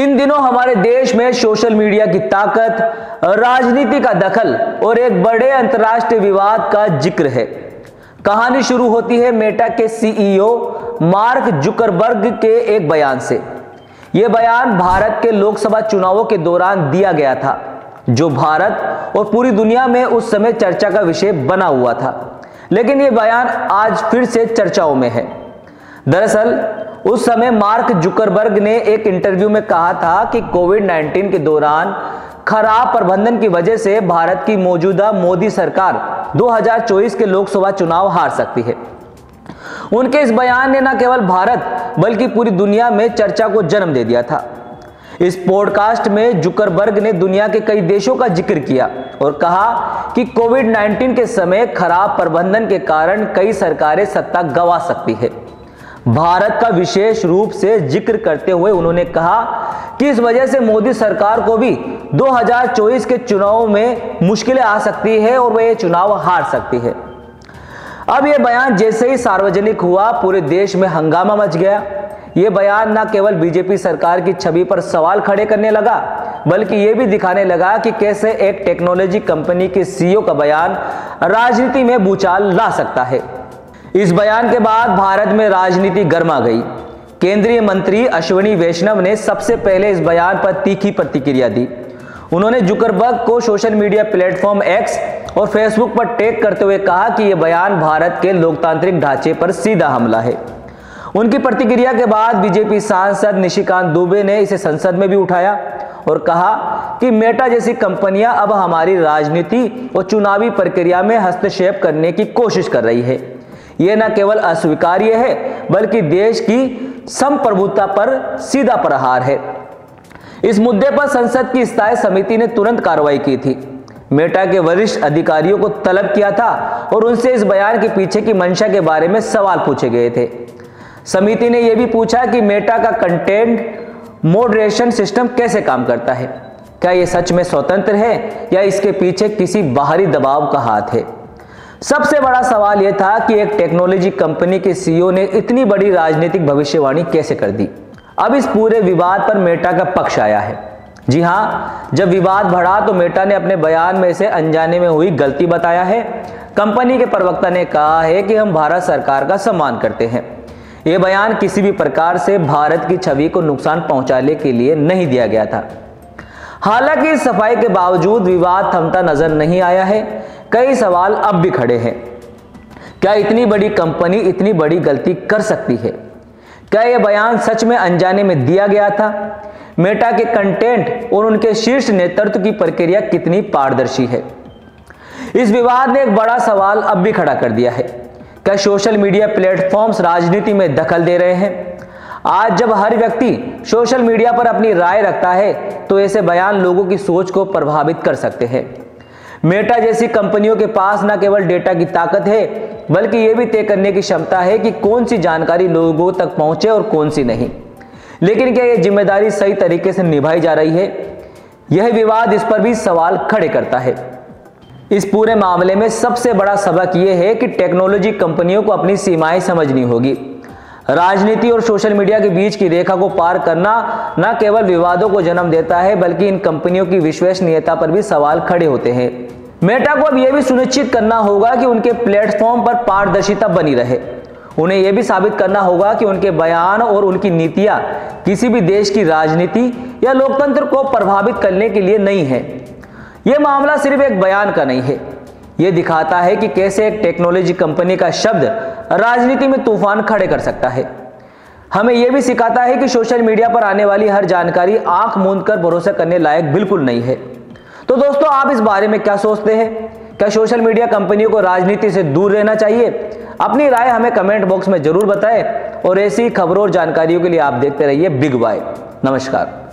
इन दिनों हमारे देश में सोशल मीडिया की ताकत, राजनीति का दखल और एक बड़े अंतर्राष्ट्रीय विवाद का जिक्र है। कहानी शुरू होती है मेटा के सीईओ मार्क जुकरबर्ग के एक बयान से। यह बयान भारत के लोकसभा चुनावों के दौरान दिया गया था, जो भारत और पूरी दुनिया में उस समय चर्चा का विषय बना हुआ था। लेकिन यह बयान आज फिर से चर्चाओं में है। दरअसल उस समय मार्क जुकरबर्ग ने एक इंटरव्यू में कहा था कि कोविड-19 के दौरान खराब प्रबंधन की वजह से भारत की मौजूदा मोदी सरकार 2024 के लोकसभा चुनाव हार सकती है। उनके इस बयान ने न केवल भारत बल्कि पूरी दुनिया में चर्चा को जन्म दे दिया था। इस पॉडकास्ट में जुकरबर्ग ने दुनिया के कई देशों का जिक्र किया और कहा कि कोविड-19 के समय खराब प्रबंधन के कारण कई सरकारें सत्ता गंवा सकती है। भारत का विशेष रूप से जिक्र करते हुए उन्होंने कहा कि इस वजह से मोदी सरकार को भी 2024 के चुनाव में मुश्किलें आ सकती है और वह ये चुनाव हार सकती है। अब यह बयान जैसे ही सार्वजनिक हुआ, पूरे देश में हंगामा मच गया। यह बयान न केवल बीजेपी सरकार की छवि पर सवाल खड़े करने लगा, बल्कि यह भी दिखाने लगा कि कैसे एक टेक्नोलॉजी कंपनी के सीईओ का बयान राजनीति में भूचाल ला सकता है। इस बयान के बाद भारत में राजनीति गर्मा गई। केंद्रीय मंत्री अश्विनी वैष्णव ने सबसे पहले इस बयान पर तीखी प्रतिक्रिया दी। उन्होंने जुकरबर्ग को सोशल मीडिया प्लेटफॉर्म एक्स और फेसबुक पर टैग करते हुए कहा कि यह बयान भारत के लोकतांत्रिक ढांचे पर सीधा हमला है। उनकी प्रतिक्रिया के बाद बीजेपी सांसद निशिकांत दुबे ने इसे संसद में भी उठाया और कहा कि मेटा जैसी कंपनियां अब हमारी राजनीति और चुनावी प्रक्रिया में हस्तक्षेप करने की कोशिश कर रही है। यह न केवल अस्वीकार्य है, बल्कि देश की संप्रभुता पर सीधा प्रहार है। इस मुद्दे पर संसद की स्थायी समिति ने तुरंत कार्रवाई की थी। मेटा के वरिष्ठ अधिकारियों को तलब किया था और उनसे इस बयान के पीछे की मंशा के बारे में सवाल पूछे गए थे। समिति ने यह भी पूछा कि मेटा का कंटेंट मॉडरेशन सिस्टम कैसे काम करता है। क्या यह सच में स्वतंत्र है या इसके पीछे किसी बाहरी दबाव का हाथ है। सबसे बड़ा सवाल यह था कि एक टेक्नोलॉजी कंपनी के सीईओ ने इतनी बड़ी राजनीतिक भविष्यवाणी कैसे कर दी। अब इस पूरे विवाद पर मेटा का पक्ष आया है। जी हाँ, जब विवाद बढ़ा तो मेटा ने अपने बयान में इसे अनजाने में हुई गलती बताया है। कंपनी के प्रवक्ता ने कहा है कि हम भारत सरकार का सम्मान करते हैं। यह बयान किसी भी प्रकार से भारत की छवि को नुकसान पहुंचाने के लिए नहीं दिया गया था। हालांकि इस सफाई के बावजूद विवाद थमता नजर नहीं आया है। कई सवाल अब भी खड़े हैं। क्या इतनी बड़ी कंपनी इतनी बड़ी गलती कर सकती है? क्या यह बयान सच में अनजाने में दिया गया था? मेटा के कंटेंट और उनके शीर्ष नेतृत्व की प्रक्रिया कितनी पारदर्शी है? इस विवाद ने एक बड़ा सवाल अब भी खड़ा कर दिया है। क्या सोशल मीडिया प्लेटफॉर्म्स राजनीति में दखल दे रहे हैं? आज जब हर व्यक्ति सोशल मीडिया पर अपनी राय रखता है, तो ऐसे बयान लोगों की सोच को प्रभावित कर सकते हैं। मेटा जैसी कंपनियों के पास न केवल डेटा की ताकत है, बल्कि यह भी तय करने की क्षमता है कि कौन सी जानकारी लोगों तक पहुंचे और कौन सी नहीं। लेकिन क्या यह जिम्मेदारी सही तरीके से निभाई जा रही है? यह विवाद इस पर भी सवाल खड़े करता है। इस पूरे मामले में सबसे बड़ा सबक यह है कि टेक्नोलॉजी कंपनियों को अपनी सीमाएं समझनी होगी। राजनीति और सोशल मीडिया के बीच की रेखा को पार करना न केवल विवादों को जन्म देता है, बल्कि इन कंपनियों की विश्वसनीयता पर भी सवाल खड़े होते हैं। मेटा को अब यह भी सुनिश्चित करना होगा कि उनके प्लेटफॉर्म पर पारदर्शिता बनी रहे। उन्हें यह भी साबित करना होगा कि उनके बयान और उनकी नीतियां किसी भी देश की राजनीति या लोकतंत्र को प्रभावित करने के लिए नहीं है। यह मामला सिर्फ एक बयान का नहीं है। यह दिखाता है कि कैसे एक टेक्नोलॉजी कंपनी का शब्द राजनीति में तूफान खड़े कर सकता है। हमें यह भी सिखाता है कि सोशल मीडिया पर आने वाली हर जानकारी आंख मूंद कर भरोसा करने लायक बिल्कुल नहीं है। तो दोस्तों, आप इस बारे में क्या सोचते हैं? क्या सोशल मीडिया कंपनियों को राजनीति से दूर रहना चाहिए? अपनी राय हमें कमेंट बॉक्स में जरूर बताएं और ऐसी खबरों और जानकारियों के लिए आप देखते रहिए बिग बाय। नमस्कार।